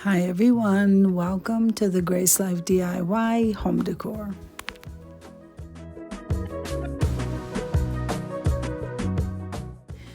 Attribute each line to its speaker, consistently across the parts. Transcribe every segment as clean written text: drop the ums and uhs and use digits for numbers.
Speaker 1: Hi everyone, welcome to the Grace Life DIY home decor.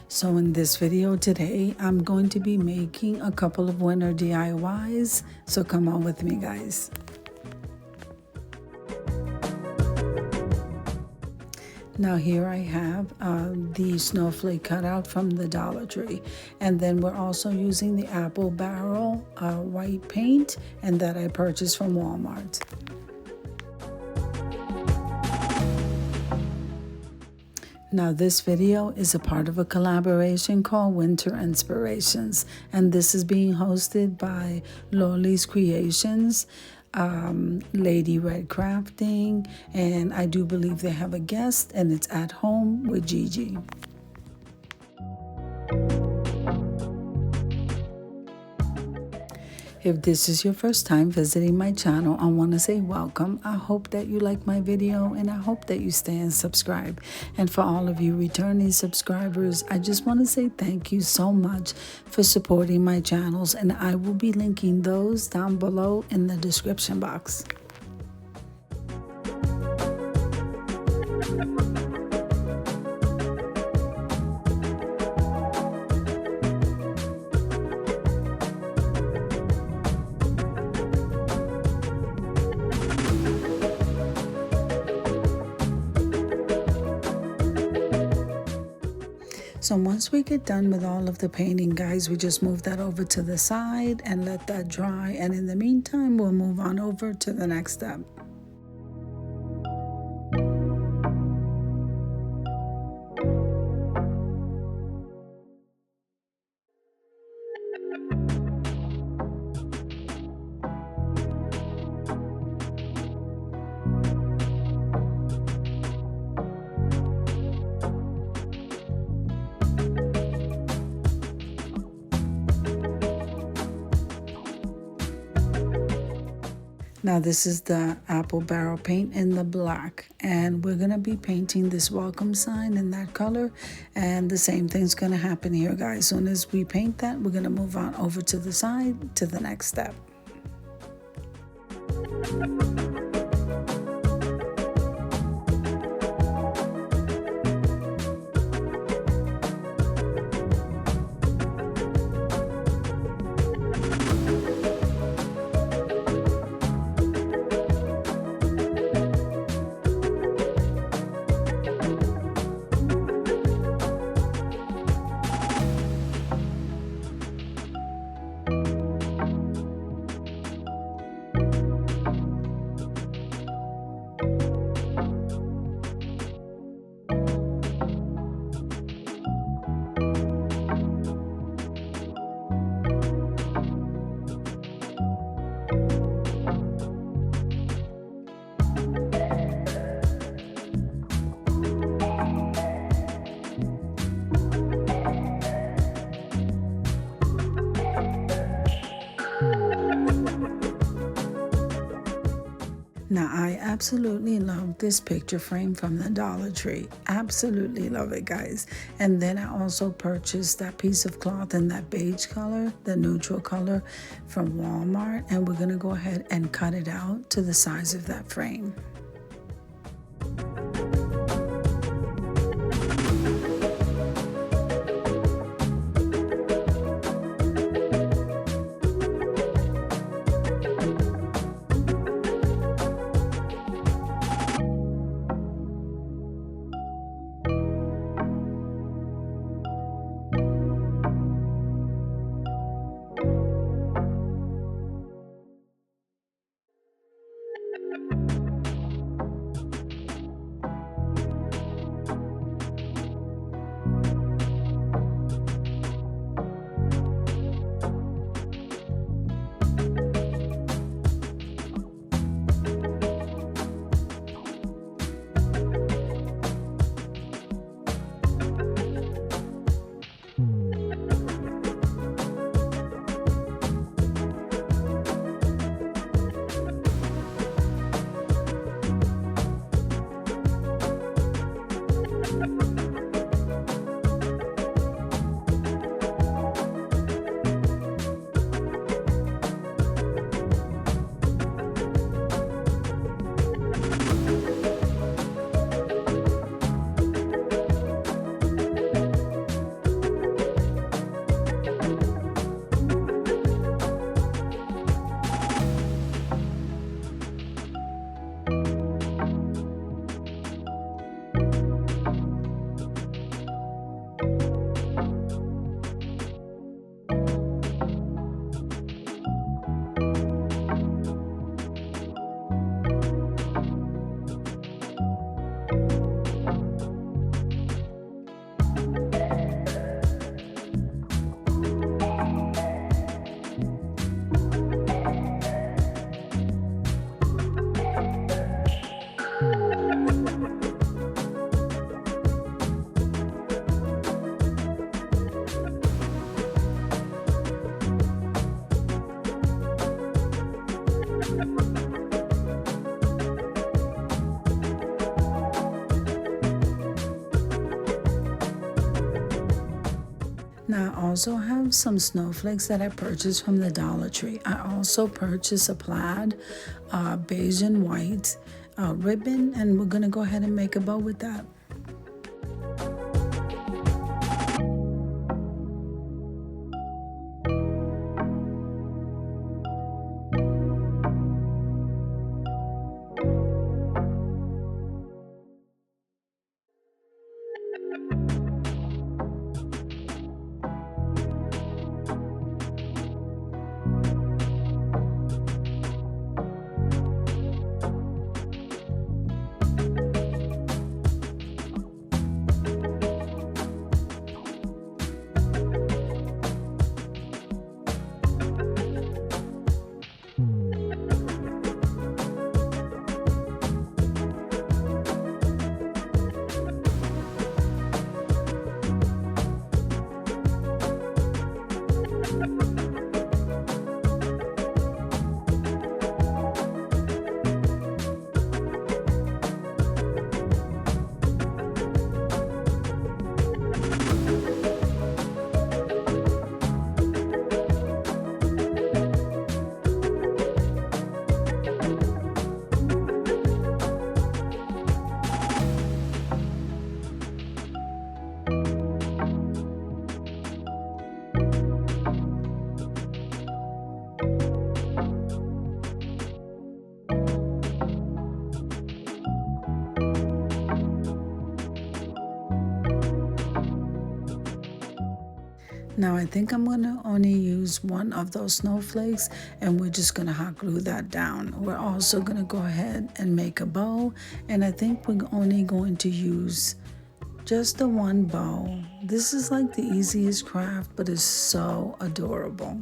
Speaker 1: So in this video today, I'm going to be making a couple of winter DIYs, so come on with me guys. Now here I have the snowflake cutout from the Dollar Tree, and then we're also using the apple barrel white paint, and that I purchased from Walmart. Now this video is a part of a collaboration called Winter Inspirations, and this is being hosted by Loli's Creations, Lady Red Crafting, and I do believe they have a guest, and it's At Home with Gigi. If this is your first time visiting my channel, I want to say welcome. I hope that you like my video, and I hope that you stay and subscribe. And for all of you returning subscribers, I just want to say thank you so much for supporting my channels, and I will be linking those down below in the description box. So once we get done with all of the painting, guys, we just move that over to the side and let that dry. And in the meantime, we'll move on over to the next step. Now this is the apple barrel paint in the black, and we're going to be painting this welcome sign in that color, and the same thing's going to happen here, guys. As soon as we paint that, we're going to move on over to the side to the next step. Now, I absolutely love this picture frame from the Dollar Tree. Absolutely love it, guys. And then I also purchased that piece of cloth in that beige color, the neutral color from Walmart. And we're going to go ahead and cut it out to the size of that frame. Now, I also have some snowflakes that I purchased from the Dollar Tree. I also purchased a plaid, beige and white ribbon, and we're going to go ahead and make a bow with that. Now I think I'm gonna only use one of those snowflakes, and we're just gonna hot glue that down. We're also gonna go ahead and make a bow, and I think we're only going to use just the one bow. This is like the easiest craft, but it's so adorable.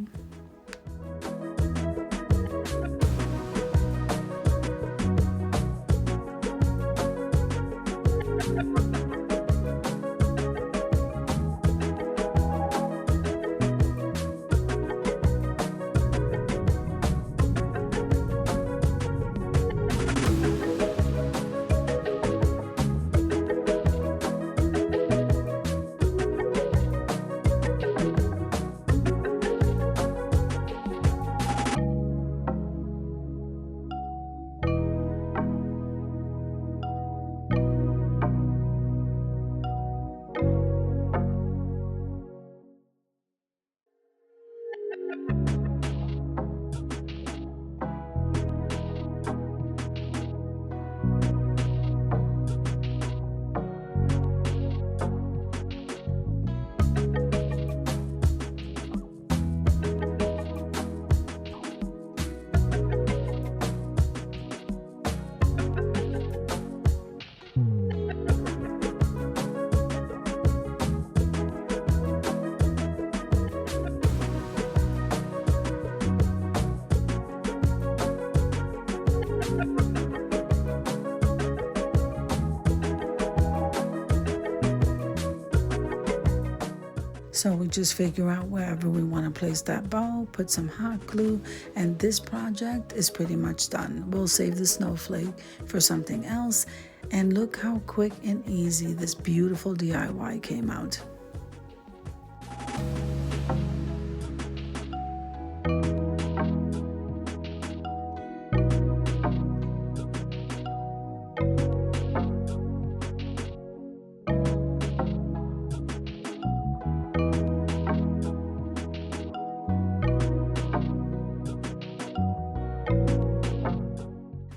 Speaker 1: So we just figure out wherever we want to place that bow, put some hot glue, and this project is pretty much done. We'll save the snowflake for something else. And look how quick and easy this beautiful DIY came out.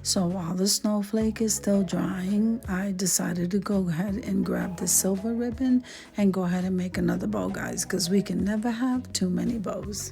Speaker 1: So while the snowflake is still drying, I decided to go ahead and grab the silver ribbon and go ahead and make another bow, guys, because we can never have too many bows.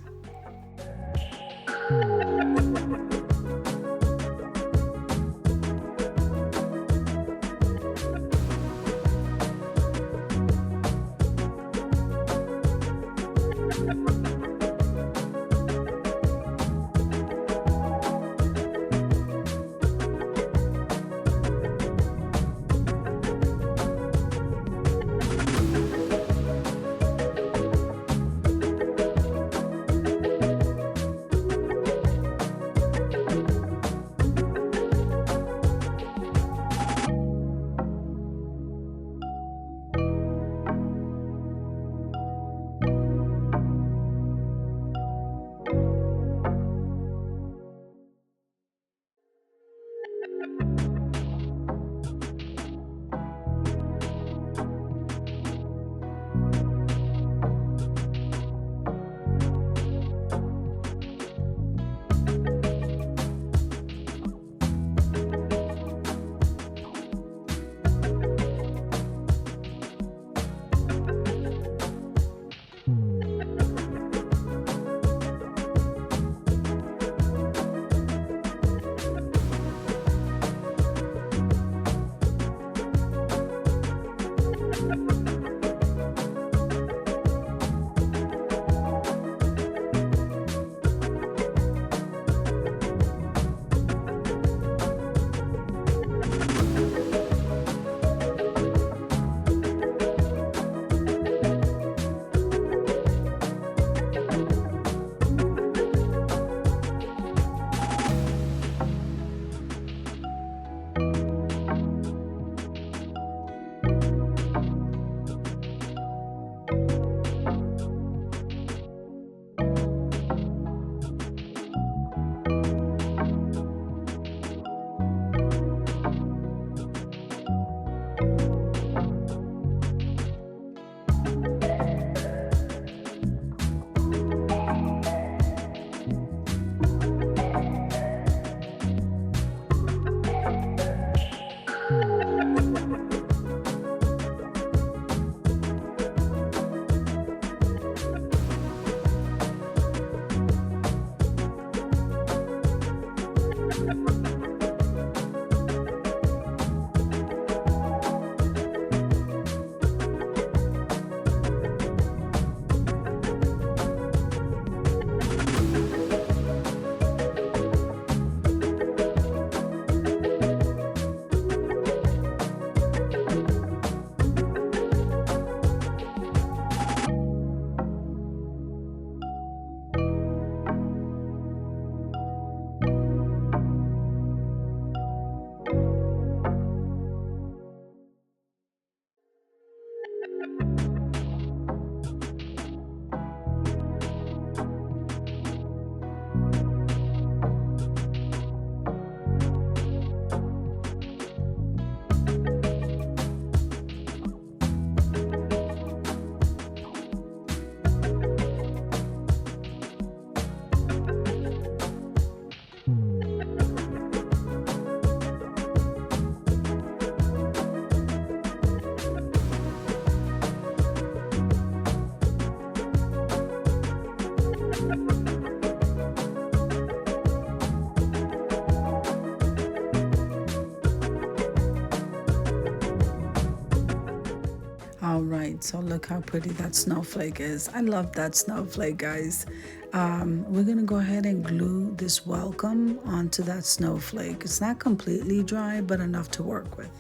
Speaker 1: All right, so look how pretty that snowflake is. I love that snowflake, guys. We're gonna go ahead and glue this welcome onto that snowflake. It's not completely dry, but enough to work with.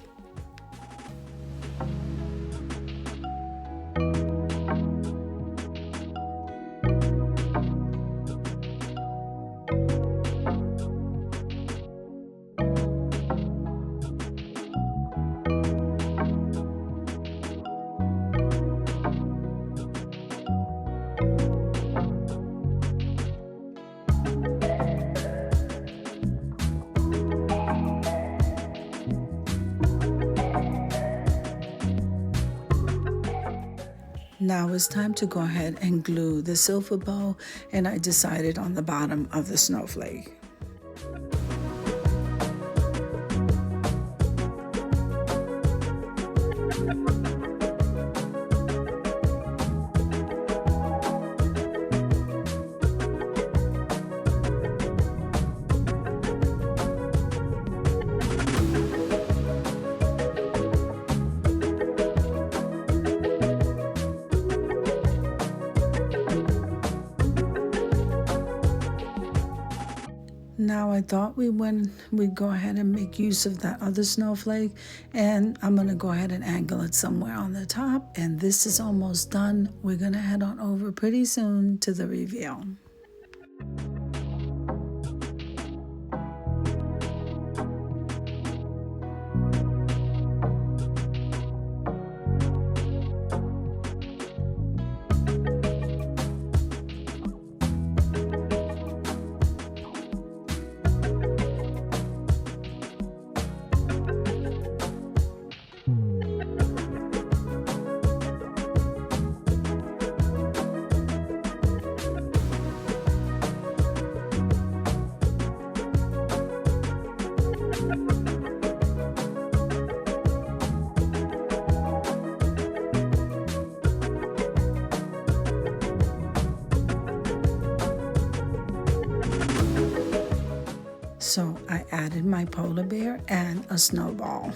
Speaker 1: Now it's time to go ahead and glue the silver bow, and I decided on the bottom of the snowflake. Now I thought we'd go ahead and make use of that other snowflake, and I'm gonna go ahead and angle it somewhere on the top, and this is almost done. We're gonna head on over pretty soon to the reveal. So I added my polar bear and a snowball.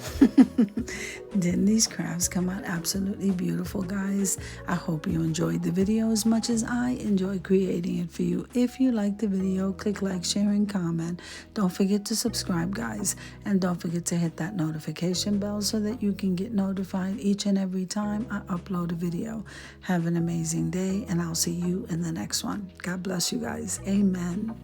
Speaker 1: Didn't these crafts come out absolutely beautiful, guys? I hope you enjoyed the video as much as I enjoyed creating it for you. If you liked the video, click like, share, and comment. Don't forget to subscribe, guys. And don't forget to hit that notification bell so that you can get notified each and every time I upload a video. Have an amazing day, and I'll see you in the next one. God bless you guys. Amen.